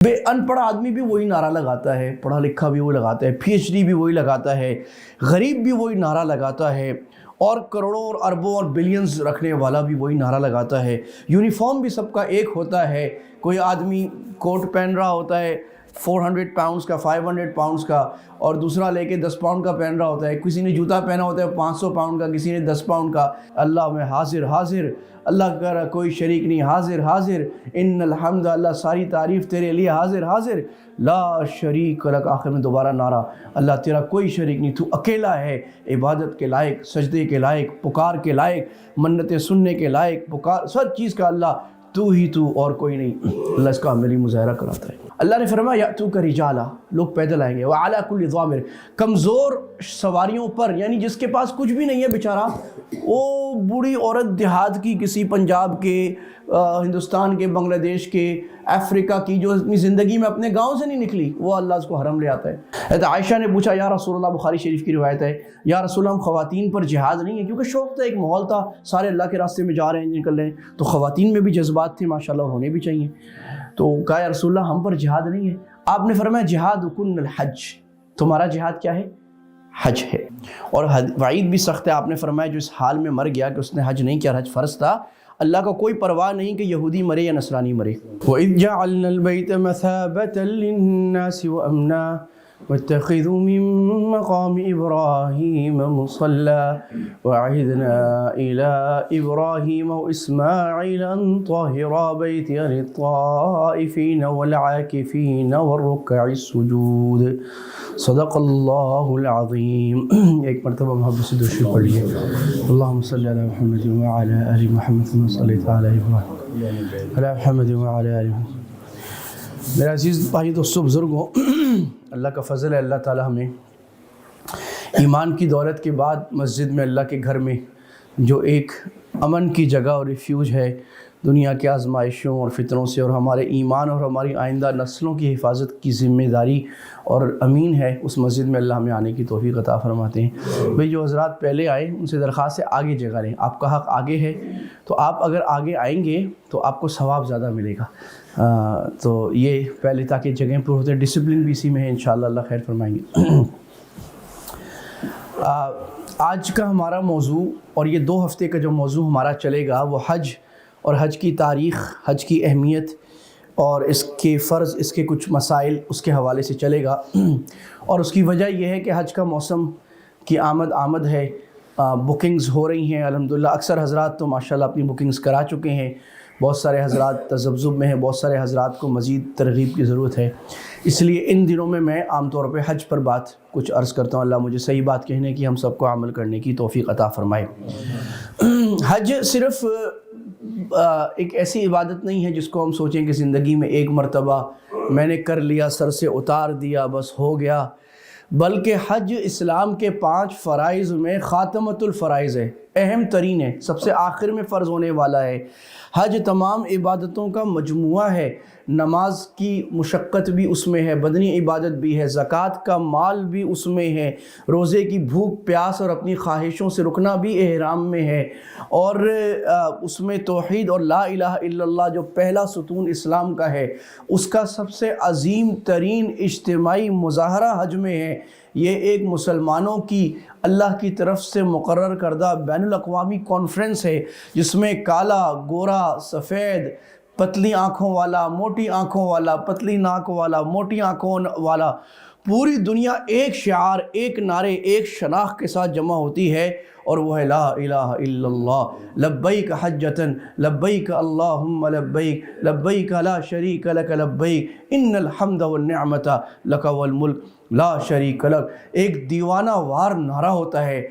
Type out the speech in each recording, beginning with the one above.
بے ان پڑھ آدمی بھی وہی نعرہ لگاتا ہے، پڑھا لکھا بھی وہی لگاتا ہے، پی ایچ ڈی بھی وہی لگاتا ہے، غریب بھی وہی نعرہ لگاتا ہے، اور کروڑوں اور اربوں اور بلینز رکھنے والا بھی وہی نعرہ لگاتا ہے۔ یونیفارم بھی سب کا ایک ہوتا ہے، کوئی آدمی کوٹ پہن رہا ہوتا ہے 400 پاؤنڈز کا، 500 پاؤنڈز کا، اور دوسرا لے کے 10 پاؤنڈ کا پہن رہا ہوتا ہے، کسی نے جوتا پہنا ہوتا ہے 500 پاؤنڈ کا، کسی نے 10 پاؤنڈ کا۔ اللہ میں حاضر حاضر، اللہ کا کوئی شریک نہیں، حاضر حاضر، ان الحمد، اللہ ساری تعریف تیرے لیے، حاضر حاضر، لا شریک لک، آخر میں دوبارہ نعرہ، اللہ تیرا کوئی شریک نہیں، تو اکیلا ہے، عبادت کے لائق، سجدے کے لائق، پکار کے لائق، منتیں سننے کے لائق، پکار سب چیز کا اللہ تو ہی تو، اور کوئی نہیں۔ اللہ اس کا عملی مظاہرہ کراتا ہے۔ اللہ نے فرمایا یأتوک رجالا، لوگ پیدل آئیں گے، وعلی کل ضامر، کمزور سواریوں پر، یعنی جس کے پاس کچھ بھی نہیں ہے بیچارہ، وہ بوڑھی عورت دیہات کی، کسی پنجاب کے، ہندوستان کے، بنگلہ دیش کے، افریقہ کی، جو اپنی زندگی میں اپنے گاؤں سے نہیں نکلی، وہ اللہ اس کو حرم لے آتا ہے۔ حضرت عائشہ نے پوچھا یا رسول اللہ، بخاری شریف کی روایت ہے، یا رسول اللہ ہم خواتین پر جہاد نہیں ہے، کیونکہ شوق تھا، ایک ماحول تھا، سارے اللہ کے راستے میں جا رہے ہیں، نکل رہے ہیں، تو خواتین میں بھی جذبات تھے ماشاءاللہ، ہونے بھی چاہیے۔ تو کہا یا رسول اللہ ہم پر جہاد نہیں ہے۔ آپ نے فرمایا جہادکن الحج، تمہارا جہاد کیا ہے؟ حج ہے۔ اور وعید بھی سخت ہے، آپ نے فرمایا جو اس حال میں مر گیا کہ اس نے حج نہیں کیا، حج فرض تھا، اللہ کا کوئی پرواہ نہیں کہ یہودی مرے یا نصرانی مرے۔ وَإِذْ جَعَلْنَا الْبَيْتَ مَثَابَةً لِلنَّاسِ وَأَمْنًا وَاتَّخِذُوا مِن مَّقَامِ إِبْرَاهِيمَ مُصَلًّى وَعَهِدْنَا إِلَىٰ إِبْرَاهِيمَ وَإِسْمَاعِيلَ أَن طَهِّرَا بَيْتِيَ لِلطَّائِفِينَ وَالْعَاكِفِينَ وَالرُّكَّعِ السُّجُودِ۔ صدق اللہ العظیم۔ ایک مرتبہ محبت سے درود پڑھ لیے، اللہم صلی علی محمد وعلی آل محمد کما صلیت علی ابراہیم علی محمد وعلی آل محمد۔ میرے عزیز بھائی دوستو بزرگوں، اللہ کا فضل ہے، اللہ تعالی ہمیں ایمان کی دولت کے بعد مسجد میں، اللہ کے گھر میں، جو ایک امن کی جگہ اور ریفیوج ہے دنیا کے آزمائشوں اور فتنوں سے، اور ہمارے ایمان اور ہماری آئندہ نسلوں کی حفاظت کی ذمہ داری اور امین ہے، اس مسجد میں اللہ ہمیں آنے کی توفیق عطا فرماتے ہیں۔ بھئی جو حضرات پہلے آئے ان سے درخواست ہے آگے جگہ لیں، آپ کا حق آگے ہے، تو آپ اگر آگے آئیں گے تو آپ کو ثواب زیادہ ملے گا، تو یہ پہلے تاکہ جگہیں پر ہوتے ہیں، ڈسپلن بھی اسی میں ہے، انشاءاللہ اللہ خیر فرمائیں گے۔ آج کا ہمارا موضوع، اور یہ 2 ہفتے کا جو موضوع ہمارا چلے گا، وہ حج اور حج کی تاریخ، حج کی اہمیت اور اس کے فرض، اس کے کچھ مسائل اس کے حوالے سے چلے گا۔ اور اس کی وجہ یہ ہے کہ حج کا موسم کی آمد ہے، بکنگز ہو رہی ہیں الحمدللہ، اکثر حضرات تو ماشاءاللہ اپنی بکنگز کرا چکے ہیں، بہت سارے حضرات تذبذب میں ہیں، بہت سارے حضرات کو مزید ترغیب کی ضرورت ہے، اس لیے ان دنوں میں عام طور پہ حج پر بات کچھ عرض کرتا ہوں۔ اللہ مجھے صحیح بات کہنے کی، ہم سب کو عمل کرنے کی توفیق عطا فرمائے۔ حج صرف ایک ایسی عبادت نہیں ہے جس کو ہم سوچیں کہ زندگی میں ایک مرتبہ میں نے کر لیا، سر سے اتار دیا، بس ہو گیا، بلکہ حج اسلام کے 5 فرائض میں خاتمۃ الفرائض ہے، اہم ترین ہے، سب سے آخر میں فرض ہونے والا ہے۔ حج تمام عبادتوں کا مجموعہ ہے، نماز کی مشقت بھی اس میں ہے، بدنی عبادت بھی ہے، زکوٰۃ کا مال بھی اس میں ہے، روزے کی بھوک پیاس اور اپنی خواہشوں سے رکنا بھی احرام میں ہے، اور اس میں توحید اور لا الہ الا اللہ جو پہلا ستون اسلام کا ہے، اس کا سب سے عظیم ترین اجتماعی مظاہرہ حج میں ہے۔ یہ ایک مسلمانوں کی اللہ کی طرف سے مقرر کردہ بین الاقوامی کانفرنس ہے، جس میں کالا، گورا، سفید، پتلی آنکھوں والا، موٹی آنکھوں والا، پتلی ناک والا، موٹی آنکھوں والا، پوری دنیا ایک شعار، ایک نعرے، ایک شناخت کے ساتھ جمع ہوتی ہے، اور وہ ہے لا الہ الا اللہ، لبیک حجتن، لبیک اللہم لبیک، لبیک لا شریک لک لبیک، ان الحمد والنعمت لک والملک لا شریک لک۔ ایک دیوانہ وار نعرہ ہوتا ہے،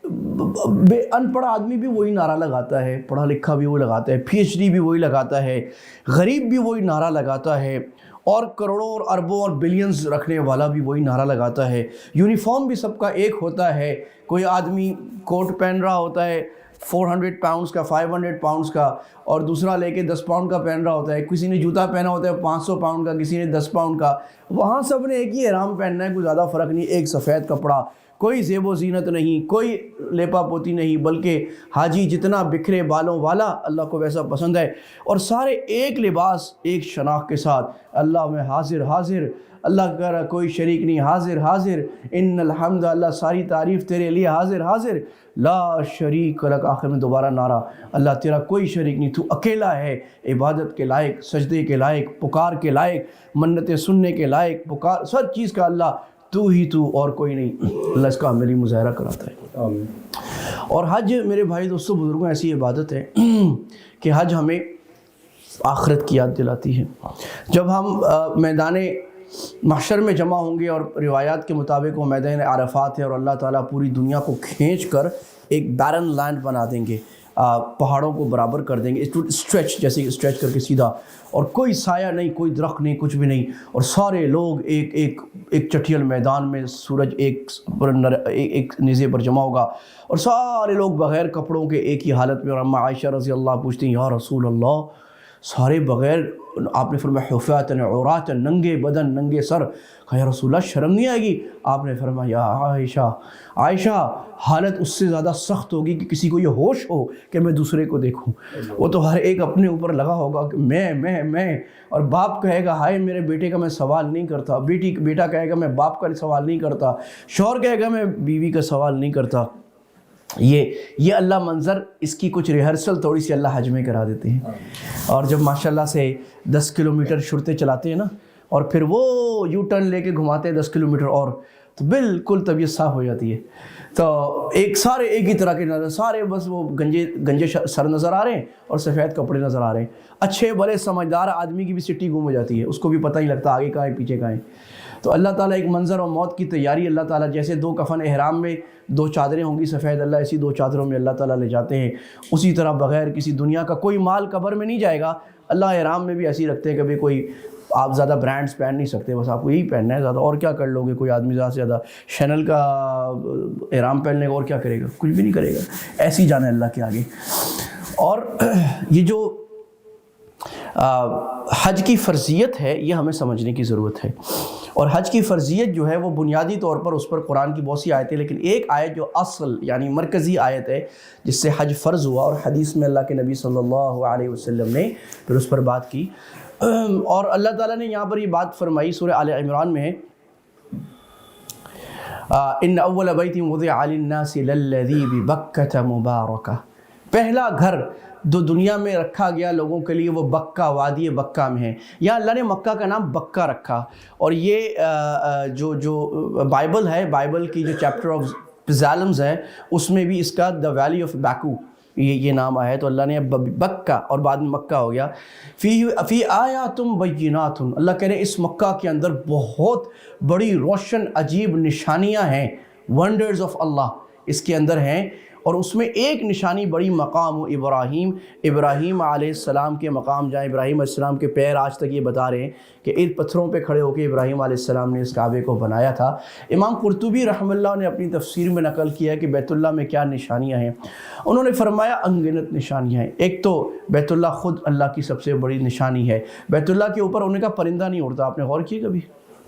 بے ان پڑھ آدمی بھی وہی نعرہ لگاتا ہے، پڑھا لکھا بھی وہی لگاتا ہے، پی ایچ ڈی بھی وہی لگاتا ہے، غریب بھی وہی نعرہ لگاتا ہے، اور کروڑوں اور اربوں اور بلینز رکھنے والا بھی وہی نعرہ لگاتا ہے۔ یونیفارم بھی سب کا ایک ہوتا ہے، کوئی آدمی کوٹ پہن رہا ہوتا ہے 400 پاؤنڈز کا، 500 پاؤنڈز کا، اور دوسرا لے کے 10 پاؤنڈ کا پہن رہا ہوتا ہے، کسی نے جوتا پہنا ہوتا ہے 500 پاؤنڈ کا، کسی نے 10 پاؤنڈ کا، وہاں سب نے ایک ہی احرام پہننا ہے، کوئی زیادہ فرق نہیں، ایک سفید کپڑا، کوئی زیب و زینت نہیں، کوئی لیپا پوتی نہیں، بلکہ حاجی جتنا بکھرے بالوں والا اللہ کو ویسا پسند ہے، اور سارے ایک لباس ایک شناخت کے ساتھ، اللہ میں حاضر حاضر، اللہ کا کوئی شریک نہیں، حاضر حاضر، ان الحمد، اللہ ساری تعریف تیرے لیے، حاضر حاضر، لا شریک لک، آخر میں دوبارہ نعرہ، اللہ تیرا کوئی شریک نہیں، تو اکیلا ہے، عبادت کے لائق، سجدے کے لائق، پکار کے لائق، منتیں سننے کے لائق، پکار سب چیز کا اللہ تو ہی تو، اور کوئی نہیں۔ اللہ اس کا عملی مظاہرہ کراتا ہے۔ آمین۔ اور حج میرے بھائی دوستوں بزرگوں ایسی عبادت ہے کہ حج ہمیں آخرت کی یاد دلاتی ہے۔ جب ہم میدان محشر میں جمع ہوں گے، اور روایات کے مطابق وہ میدان عرفات ہے، اور اللہ تعالیٰ پوری دنیا کو کھینچ کر ایک بیرن لینڈ بنا دیں گے، پہاڑوں کو برابر کر دیں گے، اسٹریچ، جیسے اسٹریچ کر کے سیدھا، اور کوئی سایہ نہیں، کوئی درخت نہیں، کچھ بھی نہیں، اور سارے لوگ ایک چٹھیل میدان میں، سورج ایک نیزے پر جمع ہوگا، اور سارے لوگ بغیر کپڑوں کے ایک ہی حالت میں۔ اور اماں عائشہ رضی اللہ پوچھتی ہیں، یا رسول اللہ، سارے بغیر، آپ نے فرمایا حفاۃ عراۃ، ننگے بدن ننگے سر، کہا یا رسول اللہ شرم نہیں آئے گی؟ آپ نے فرمایا یا عائشہ، حالت اس سے زیادہ سخت ہوگی کہ کسی کو یہ ہوش ہو کہ میں دوسرے کو دیکھوں، وہ تو ہر ایک اپنے اوپر لگا ہوگا کہ میں، اور باپ کہے گا ہائے میرے بیٹے کا میں سوال نہیں کرتا، بیٹا کہے گا میں باپ کا سوال نہیں کرتا، شوہر کہے گا میں بیوی کا سوال نہیں کرتا۔ یہ اللہ منظر، اس کی کچھ ریہرسل تھوڑی سی اللہ حج میں کرا دیتے ہیں، اور جب ماشاءاللہ سے 10 کلومیٹر شرطے چلاتے ہیں نا، اور پھر وہ یو ٹرن لے کے گھماتے ہیں 10 کلومیٹر اور، تو بالکل طبیعت صاف ہو جاتی ہے۔ تو سارے ایک ہی طرح کے نظر، سارے بس وہ گنجے سر نظر آ رہے ہیں اور سفید کپڑے نظر آ رہے ہیں، اچھے بڑے سمجھدار آدمی کی بھی سٹی گم ہو جاتی ہے، اس کو بھی پتہ نہیں لگتا آگے کہاں ہے پیچھے کہاں ہے۔ تو اللہ تعالیٰ ایک منظر اور موت کی تیاری، اللہ تعالیٰ جیسے 2 کفن احرام میں 2 چادریں ہوں گی سفید، اللہ ایسی 2 چادروں میں اللہ تعالیٰ لے جاتے ہیں، اسی طرح بغیر کسی دنیا کا کوئی مال قبر میں نہیں جائے گا۔ اللہ احرام میں بھی ایسی رکھتے ہیں، کبھی کوئی آپ زیادہ برانڈز پہن نہیں سکتے، بس آپ کو یہی پہننا ہے زیادہ، اور کیا کر لو گے؟ کوئی آدمی زیادہ سے زیادہ شینل کا احرام پہن لے گا اور کیا کرے گا؟ کچھ بھی نہیں کرے گا، ایسی جانا ہے اللہ کے آگے۔ اور یہ جو حج کی فرضیت ہے، یہ ہمیں سمجھنے کی ضرورت ہے، اور حج کی فرضیت جو ہے وہ بنیادی طور پر اس پر قرآن کی بہت سی آیتیں، لیکن ایک آیت جو اصل یعنی مرکزی آیت ہے جس سے حج فرض ہوا، اور حدیث میں اللہ کے نبی صلی اللہ علیہ وسلم نے پھر اس پر بات کی، اور اللہ تعالیٰ نے یہاں پر یہ بات فرمائی، سورہ آل عمران میں ہے، ان اول بیت وضع للناس للذی ببکۃ مبارکہ، پہلا گھر جو دنیا میں رکھا گیا لوگوں کے لیے وہ بکہ، وادی بکہ میں ہے۔ یہاں اللہ نے مکہ کا نام بکہ رکھا، اور یہ جو بائبل ہے، بائبل کی جو چیپٹر آف پزالمز ہے، اس میں بھی اس کا دا ویلی آف بیکو یہ نام آیا ہے، تو اللہ نے بکہ اور بعد میں مکہ ہو گیا۔ فی آیات بینات، اللہ کہہ رہے ہیں اس مکہ کے اندر بہت بڑی روشن عجیب نشانیاں ہیں، ونڈرز آف اللہ اس کے اندر ہیں، اور اس میں ایک نشانی بڑی مقام ابراہیم علیہ السلام کے مقام، جہاں ابراہیم علیہ السلام کے پیر آج تک یہ بتا رہے ہیں کہ ان پتھروں پہ کھڑے ہو کے ابراہیم علیہ السلام نے اس کعبے کو بنایا تھا۔ امام قرطبی رحمہ اللہ نے اپنی تفسیر میں نقل کیا ہے کہ بیت اللہ میں کیا نشانیاں ہیں، انہوں نے فرمایا انگنت نشانیاں ہیں۔ ایک تو بیت اللہ خود اللہ کی سب سے بڑی نشانی ہے، بیت اللہ کے اوپر انہیں کا پرندہ نہیں اڑتا، آپ نے غور کیا کبھی؟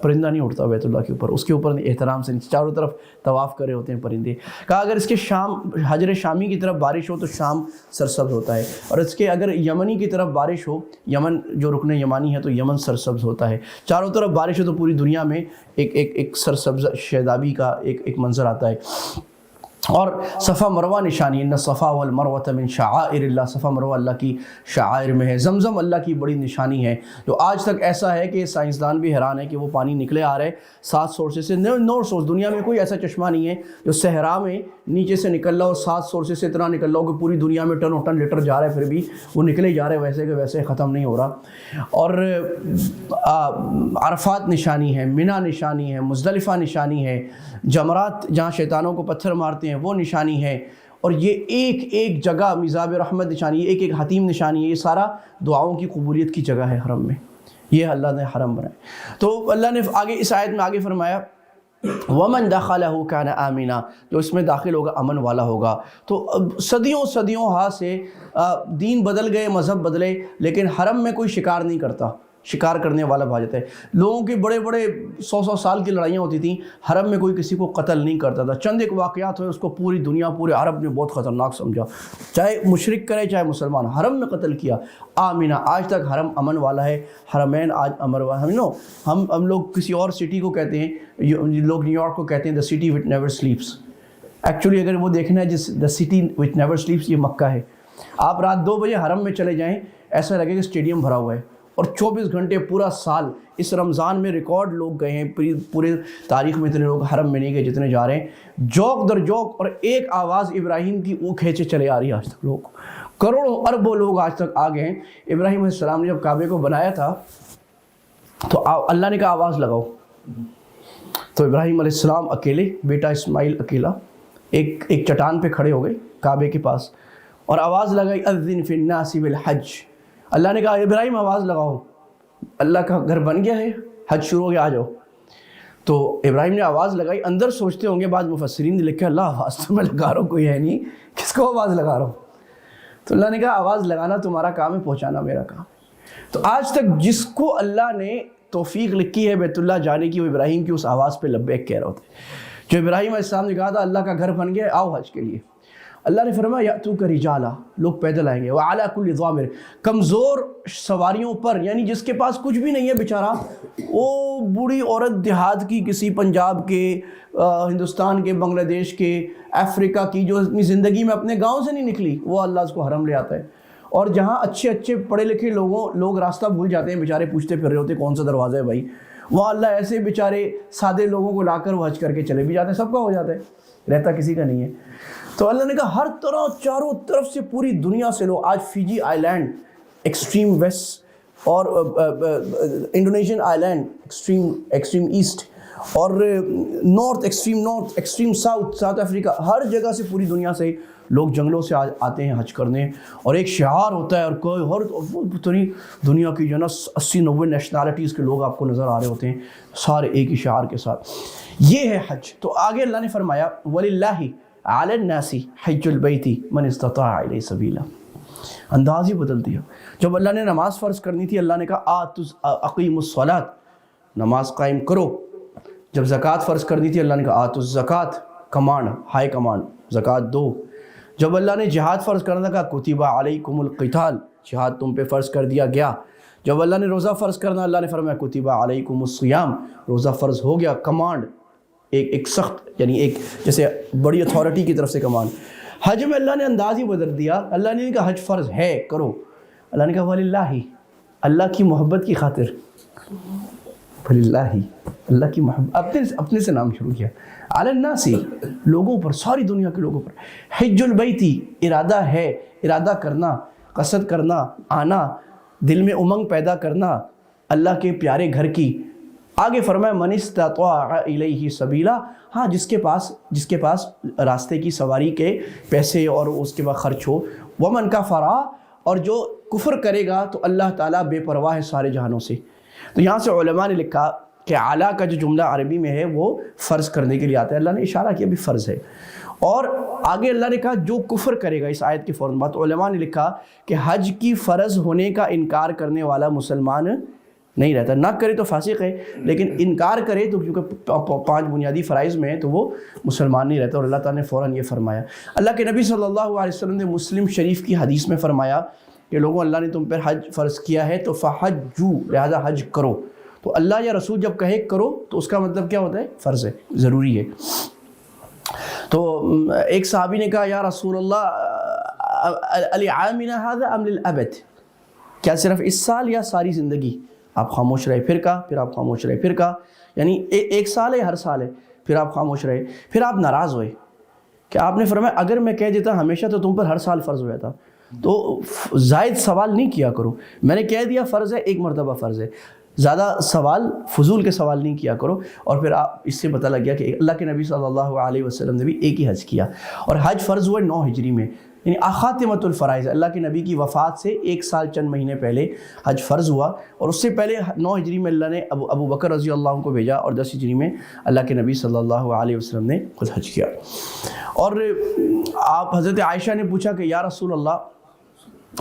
پرندہ نہیں اڑتا بیت اللہ کے اوپر، اس کے اوپر احترام سے چاروں طرف طواف کرے ہوتے ہیں پرندے۔ کہا اگر اس کے شام حجر شامی کی طرف بارش ہو تو شام سرسبز ہوتا ہے، اور اس کے اگر یمنی کی طرف بارش ہو، یمن جو رکن یمانی ہے تو یمن سرسبز ہوتا ہے، چاروں طرف بارش ہو تو پوری دنیا میں ایک سرسبز شادابی کا ایک منظر آتا ہے۔ اور صفا مروہ نشانی، ان الصفا والمروۃ من شعائر اللہ، صفا مروہ اللہ کی شعائر میں ہے۔ زمزم اللہ کی بڑی نشانی ہے، جو آج تک ایسا ہے کہ سائنسدان بھی حیران ہے کہ وہ پانی نکلے آ رہا ہے 7 سورسز سے، نو سورس، دنیا میں کوئی ایسا چشمہ نہیں ہے جو صحرا میں نیچے سے نکل رہا اور 7 سورسز سے اتنا نکل رہا ہو کہ پوری دنیا میں ٹن لیٹر جا رہا ہے، پھر بھی وہ نکلے جا رہے ہیں ویسے کہ ویسے ختم نہیں ہو رہا۔ اور عرفات نشانی ہے، منی نشانی ہے، مزدلفہ نشانی ہے، جمرات جہاں شیطانوں کو پتھر مارتے ہیں وہ نشانی ہے، اور یہ ایک جگہ میزاب رحمت نشانی ہے، ایک حتیم نشانی ہے، یہ سارا دعاؤں کی قبولیت کی جگہ ہے حرم میں، یہ اللہ نے حرم بنایا۔ تو اللہ نے آگے اس آیت میں آگے فرمایا وَمَنْ دَخَلَهُ كَانَ آمِنًا، جو اس میں داخل ہوگا امن والا ہوگا۔ تو صدیوں ہاں سے دین بدل گئے، مذہب بدلے، لیکن حرم میں کوئی شکار نہیں کرتا، شکار کرنے والا بھاگ جاتا ہے. لوگوں کے بڑے بڑے 100 سال کی لڑائیاں ہوتی تھیں, حرم میں کوئی کسی کو قتل نہیں کرتا تھا. چند ایک واقعات ہوئے, اس کو پوری دنیا, پورے عرب نے بہت خطرناک سمجھا, چاہے مشرک کرے چاہے مسلمان, حرم میں قتل کیا. آمینہ, آج تک حرم امن والا ہے, حرمین آج امن والا ہے. ہم لوگ کسی اور سٹی کو کہتے ہیں, لوگ نیو یارک کو کہتے ہیں the city which never sleeps. Actually اگر وہ دیکھنا ہے the city which never sleeps, یہ مکہ ہے. آپ رات 2 بجے حرم میں چلے جائیں, ایسا لگے کہ اسٹیڈیم بھرا ہوا ہے. اور 24 گھنٹے پورا سال, اس رمضان میں ریکارڈ لوگ گئے ہیں, پورے تاریخ میں اتنے لوگ حرم میں نہیں گئے جتنے جا رہے ہیں. جوک در جوک, اور ایک آواز ابراہیم کی وہ کھینچے چلے آ رہی ہے آج تک. لوگ کروڑوں اربوں لوگ آج تک آ گئے ہیں. ابراہیم علیہ السلام نے جب کعبے کو بنایا تھا تو اللہ نے کہا آواز لگاؤ. تو ابراہیم علیہ السلام اکیلے, بیٹا اسماعیل اکیلا, ایک چٹان پہ کھڑے ہو گئے کعبے کے پاس, اور آواز لگائی اذن فی الناس بالحج. اللہ نے کہا ابراہیم آواز لگاؤ, اللہ کا گھر بن گیا ہے, حج شروع ہو گیا, آ جاؤ. تو ابراہیم نے آواز لگائی. اندر سوچتے ہوں گے بعض مفسرین نے لکھا اللہ آواز تو میں لگا رہا ہوں, کوئی ہے نہیں, کس کو آواز لگا رہا ہوں. تو اللہ نے کہا آواز لگانا تمہارا کام ہے, پہنچانا میرا کام. تو آج تک جس کو اللہ نے توفیق لکھی ہے بیت اللہ جانے کی, وہ ابراہیم کی اس آواز پہ لبیک کہہ رہے ہوتے. جو ابراہیم علیہ السلام نے کہا تھا اللہ کا گھر بن گیا, آؤ حج کے لیے. اللہ نے فرمایا یاتوک رجالا, لوگ پیدل آئیں گے, وعلی کل ضامر, کمزور سواریوں پر, یعنی جس کے پاس کچھ بھی نہیں ہے بیچارہ, وہ بوڑھی عورت دیہات کی, کسی پنجاب کے, ہندوستان کے, بنگلہ دیش کے, افریقہ کی, جو اپنی زندگی میں اپنے گاؤں سے نہیں نکلی, وہ اللہ اس کو حرم لے آتا ہے. اور جہاں اچھے پڑھے لکھے لوگ راستہ بھول جاتے ہیں, بیچارے پوچھتے پھر رہے ہوتے کون سا دروازہ ہے بھائی, وہاں اللہ ایسے بیچارے سادے لوگوں کو لا کر وہ حج کر کے چلے بھی جاتے ہیں. سب کا ہو جاتا ہے, رہتا کسی کا نہیں ہے. تو اللہ نے کہا ہر طرح چاروں طرف سے پوری دنیا سے لوگ, آج فیجی آئی لینڈ ایکسٹریم ویسٹ, اور انڈونیشین آئی لینڈ ایکسٹریم ایسٹ, اور نارتھ ایکسٹریم ساؤتھ افریقہ, ہر جگہ سے پوری دنیا سے لوگ جنگلوں سے آتے ہیں حج کرنے. اور ایک شعار ہوتا ہے, اور کوئی ہر پوری دنیا کی جو نا 80-90 نیشنالٹیز کے لوگ آپ کو نظر آ رہے ہوتے ہیں, سارے ایک ہی شعار کے ساتھ. یہ ہے حج. تو آگے اللہ نے فرمایا وَلِلَّهِ عَلَى النَّاسِ حِجُّ الْبَيْتِ مَنِ اسْتَطَاعَ إِلَيْهِ سَبِيلًا. انداز ہی بدل دیا. جب اللہ نے نماز فرض کرنی تھی, اللہ نے کہا اقیموا الصلاۃ, نماز قائم کرو. جب زکوٰۃ فرض کرنی تھی, اللہ نے کہا آتوا الزکوٰۃ, کمانڈ, ہائی کمانڈ, زکوٰۃ دو. جب اللہ نے جہاد فرض کرنا تھا, کتب علیکم القتال, جہاد تم پہ فرض کر دیا گیا. جب اللہ نے روزہ فرض کرنا, اللہ نے فرمایا کتب علیکم الصیام, روزہ فرض ہو گیا. کمانڈ, ایک سخت, یعنی ایک جیسے بڑی اتھارٹی کی طرف سے کمانڈ. حج میں اللہ نے انداز ہی بدل دیا. اللہ نے کہا حج فرض ہے, کرو. اللہ نے کہا وللہ, اللہ کی محبت کی خاطر, وللہ, اللہ کی محبت, اپنے سے نام شروع کیا. علی الناس, لوگوں پر, ساری دنیا کے لوگوں پر. حج البیتی, ارادہ ہے, ارادہ کرنا, قصد کرنا, آنا, دل میں امنگ پیدا کرنا اللہ کے پیارے گھر کی. آگے فرمایا من استطاع الیہ سبیلا, ہاں جس کے پاس راستے کی سواری کے پیسے اور اس کے بعد خرچ ہو. ومن کفر, اور جو کفر کرے گا تو اللہ تعالیٰ بے پرواہ ہے سارے جہانوں سے. تو یہاں سے علماء نے لکھا کہ اعلیٰ کا جو جملہ عربی میں ہے وہ فرض کرنے کے لیے آتا ہے. اللہ نے اشارہ کیا بھی فرض ہے. اور آگے اللہ نے کہا جو کفر کرے گا, اس آیت کے فوراً بعد علماء نے لکھا کہ حج کی فرض ہونے کا انکار کرنے والا مسلمان نہیں رہتا. نہ کرے تو فاسق ہے, لیکن انکار کرے تو کیونکہ 5 بنیادی فرائض میں ہے تو وہ مسلمان نہیں رہتا. اور اللہ تعالیٰ نے فوراً یہ فرمایا. اللہ کے نبی صلی اللہ علیہ وسلم نے مسلم شریف کی حدیث میں فرمایا کہ لوگوں اللہ نے تم پر حج فرض کیا ہے تو فحجو, لہذا حج کرو. تو اللہ یا رسول جب کہے کرو تو اس کا مطلب کیا ہوتا ہے, فرض ہے, ضروری ہے. تو ایک صحابی نے کہا یا رسول اللہ العامنا هذا ام للابد, کیا صرف اس سال یا ساری زندگی؟ آپ خاموش رہے, پھر کہا, پھر آپ خاموش رہے, پھر کہا, یعنی ایک سال ہے, ہر سال ہے. پھر آپ خاموش رہے, پھر آپ ناراض ہوئے کہ آپ نے فرمایا اگر میں کہہ دیتا ہمیشہ تو تم پر ہر سال فرض ہو جاتا. تو زائد سوال نہیں کیا کرو, میں نے کہہ دیا فرض ہے, ایک مرتبہ فرض ہے, زیادہ سوال, فضول کے سوال نہیں کیا کرو. اور پھر آپ اس سے پتہ لگ گیا کہ اللہ کے نبی صلی اللہ علیہ وسلم نے بھی ایک ہی حج کیا, اور حج فرض ہوا 9 ہجری میں, یعنی خاتمۃ الفرائض. اللہ کے نبی کی وفات سے 1 سال چند مہینے پہلے حج فرض ہوا, اور اس سے پہلے 9 ہجری میں اللہ نے ابو بکر رضی اللہ عنہ کو بھیجا, اور 10 ہجری میں اللہ کے نبی صلی اللہ علیہ وسلم نے خود حج کیا. اور آپ حضرت عائشہ نے پوچھا کہ یا رسول اللہ,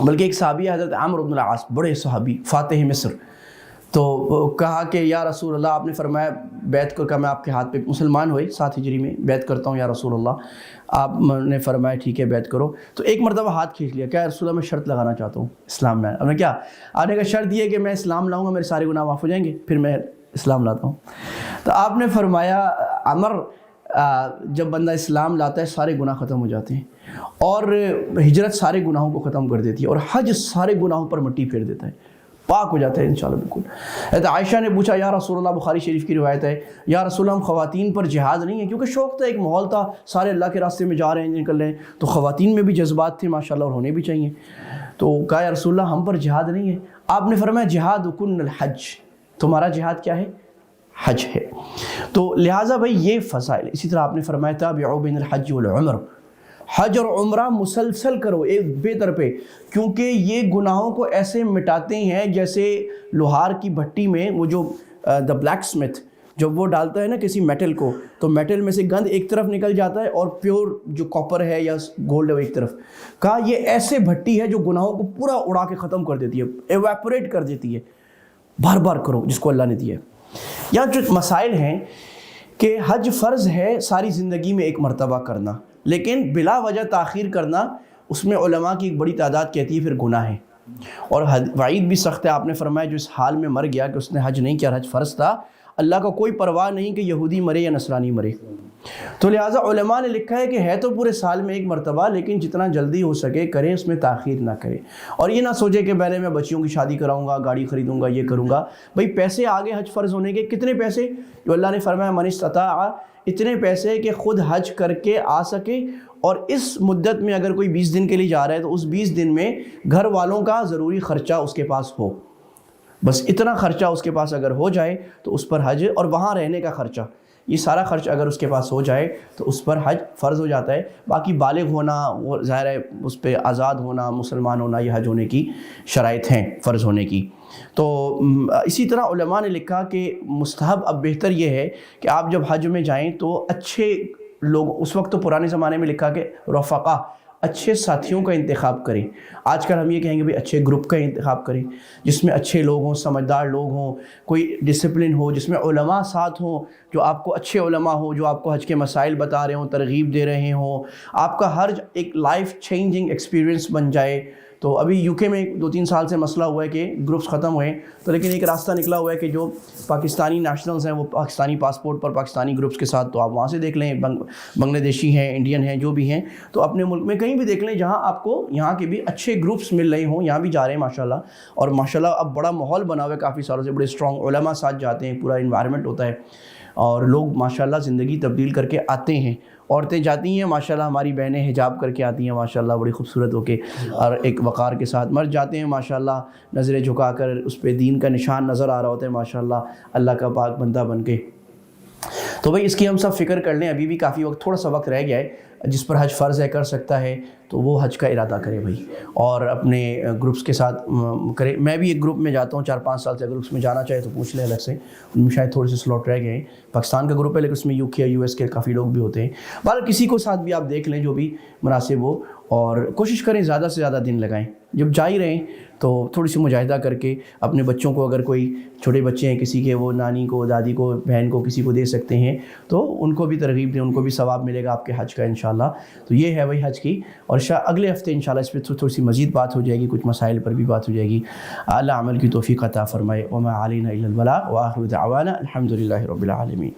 بلکہ ایک صحابی حضرت عمرو بن العاص, بڑے صحابی, فاتح مصر, تو کہا کہ یا رسول اللہ، آپ نے فرمایا بیعت کر، میں آپ کے ہاتھ پہ مسلمان ہوئے 7 ہجری میں، بیعت کرتا ہوں یا رسول اللہ۔ آپ نے فرمایا ٹھیک ہے بیعت کرو۔ تو ایک مرتبہ ہاتھ کھینچ لیا، کیا رسول اللہ میں شرط لگانا چاہتا ہوں اسلام میں۔ آپ نے کیا؟ آپ نے کہا شرط یہ ہے کہ میں اسلام لاؤں گا میرے سارے گناہ معاف ہو جائیں گے، پھر میں اسلام لاتا ہوں۔ تو آپ نے فرمایا عمر، جب بندہ اسلام لاتا ہے سارے گناہ ختم ہو جاتے ہیں، اور ہجرت سارے گناہوں کو ختم کر دیتی ہے، اور حج سارے گناہوں پر مٹی پھیر دیتا ہے، پاک ہو جاتا ہے انشاءاللہ بالکل۔ حضرت عائشہ نے پوچھا یا رسول اللہ، بخاری شریف کی روایت ہے، یا رسول اللہ ہم خواتین پر جہاد نہیں ہے؟ کیونکہ شوق تھا، ایک ماحول تھا، سارے اللہ کے راستے میں جا رہے ہیں، نکل رہے ہیں، تو خواتین میں بھی جذبات تھے ماشاءاللہ، اور ہونے بھی چاہیے۔ تو کہا یا رسول اللہ ہم پر جہاد نہیں ہے۔ آپ نے فرمایا جہادکن الحج، تمہارا جہاد کیا ہے؟ حج ہے۔ تو لہٰذا بھائی یہ فضائل، اسی طرح آپ نے فرمایا تابعوا بین الحج والعمر، حج اور عمرہ مسلسل کرو ایک بے در پہ، کیونکہ یہ گناہوں کو ایسے مٹاتے ہیں جیسے لوہار کی بھٹی میں وہ جو دا بلیک سمتھ جب وہ ڈالتا ہے نا کسی میٹل کو، تو میٹل میں سے گند ایک طرف نکل جاتا ہے اور پیور جو کاپر ہے یا گولڈ ہے وہ ایک طرف۔ کہا یہ ایسے بھٹی ہے جو گناہوں کو پورا اڑا کے ختم کر دیتی ہے، ایواپوریٹ کر دیتی ہے۔ بار بار کرو جس کو اللہ نے دیا ہے۔ یہاں جو مسائل ہیں کہ حج فرض ہے ساری زندگی میں ایک مرتبہ کرنا، لیکن بلا وجہ تاخیر کرنا، اس میں علماء کی ایک بڑی تعداد کہتی ہے پھر گناہ ہے، اور وعید بھی سخت ہے۔ آپ نے فرمایا جو اس حال میں مر گیا کہ اس نے حج نہیں کیا، حج فرض تھا، اللہ کا کوئی پرواہ نہیں کہ یہودی مرے یا نصرانی مرے۔ تو لہٰذا علماء نے لکھا ہے کہ ہے تو پورے سال میں ایک مرتبہ، لیکن جتنا جلدی ہو سکے کریں، اس میں تاخیر نہ کریں، اور یہ نہ سوچے کہ پہلے میں بچیوں کی شادی کراؤں گا، گاڑی خریدوں گا، یہ کروں گا۔ بھئی پیسے آگے حج فرض ہونے کے، کتنے پیسے؟ جو اللہ نے فرمایا من استطاع، اتنے پیسے کہ خود حج کر کے آ سکے، اور اس مدت میں اگر کوئی 20 دن کے لیے جا رہا ہے تو اس 20 دن میں گھر والوں کا ضروری خرچہ اس کے پاس ہو، بس اتنا خرچہ اس کے پاس اگر ہو جائے تو اس پر حج، اور وہاں رہنے کا خرچہ، یہ سارا خرچ اگر اس کے پاس ہو جائے تو اس پر حج فرض ہو جاتا ہے۔ باقی بالغ ہونا، وہ ظاہر ہے اس پہ آزاد ہونا، مسلمان ہونا، یہ حج ہونے کی شرائط ہیں فرض ہونے کی۔ تو اسی طرح علماء نے لکھا کہ مستحب، اب بہتر یہ ہے کہ آپ جب حج میں جائیں تو اچھے لوگ، اس وقت تو پرانے زمانے میں لکھا کہ رفقا، اچھے ساتھیوں کا انتخاب کریں۔ آج کل ہم یہ کہیں گے بھی اچھے گروپ کا انتخاب کریں، جس میں اچھے لوگ ہوں، سمجھدار لوگ ہوں، کوئی ڈسپلن ہو، جس میں علماء ساتھ ہوں، جو آپ کو اچھے علماء ہوں، جو آپ کو حج کے مسائل بتا رہے ہوں، ترغیب دے رہے ہوں، آپ کا ہر ایک لائف چینجنگ ایکسپیرینس بن جائے۔ تو ابھی یو کے میں 2-3 سال سے مسئلہ ہوا ہے کہ گروپس ختم ہوئے، تو لیکن ایک راستہ نکلا ہوا ہے کہ جو پاکستانی نیشنلز ہیں وہ پاکستانی پاسپورٹ پر پاکستانی گروپس کے ساتھ، تو آپ وہاں سے دیکھ لیں، بنگلہ دیشی ہیں، انڈین ہیں، جو بھی ہیں، تو اپنے ملک میں کہیں بھی دیکھ لیں جہاں آپ کو یہاں کے بھی اچھے گروپس مل رہے ہوں، یہاں بھی جا رہے ہیں ماشاءاللہ۔ اور ماشاءاللہ اب بڑا ماحول بنا ہوا ہے کافی سالوں سے، بڑے اسٹرانگ علماء ساتھ جاتے ہیں، پورا انوائرمنٹ ہوتا ہے، اور لوگ ماشاءاللہ زندگی تبدیل کر کے آتے ہیں۔ عورتیں جاتی ہیں ماشاءاللہ، ہماری بہنیں حجاب کر کے آتی ہیں ماشاءاللہ، بڑی خوبصورت ہو کے اور ایک وقار کے ساتھ۔ مرد جاتے ہیں ماشاءاللہ نظریں جھکا کر، اس پہ دین کا نشان نظر آ رہا ہوتا ہے ماشاءاللہ، اللہ کا پاک بندہ بن کے۔ تو بھائی اس کی ہم سب فکر کر لیں، ابھی بھی کافی وقت، تھوڑا سا وقت رہ گیا ہے، جس پر حج فرض ہے کر سکتا ہے تو وہ حج کا ارادہ کرے بھائی، اور اپنے گروپس کے ساتھ کرے۔ میں بھی ایک گروپ میں جاتا ہوں 4-5 سال سے، اگر اس میں جانا چاہے تو پوچھ لیں الگ سے، ان میں شاید تھوڑے سے سلاٹ رہ گئے ہیں۔ پاکستان کا گروپ ہے لیکن اس میں UK US کے کافی لوگ بھی ہوتے ہیں۔ بہرحال کسی کو ساتھ بھی آپ دیکھ لیں جو بھی مناسب ہو، اور کوشش کریں زیادہ سے زیادہ دن لگائیں۔ جب جا ہی رہیں تو تھوڑی سی مجاہدہ کر کے اپنے بچوں کو، اگر کوئی چھوٹے بچے ہیں کسی کے، وہ نانی کو، دادی کو، بہن کو، کسی کو دے سکتے ہیں تو ان کو بھی ترغیب دیں، ان کو بھی ثواب ملے گا آپ کے حج کا انشاءاللہ۔ تو یہ ہے وہی حج کی، اور اگلے ہفتے انشاءاللہ اس پہ تھوڑی سی مزید بات ہو جائے گی، کچھ مسائل پر بھی بات ہو جائے گی۔ اللہ عمل کی توفیق عطا فرمائے۔ وما علینا الا البلاغ، وآخر دعوانا الحمد للہ رب العالمین۔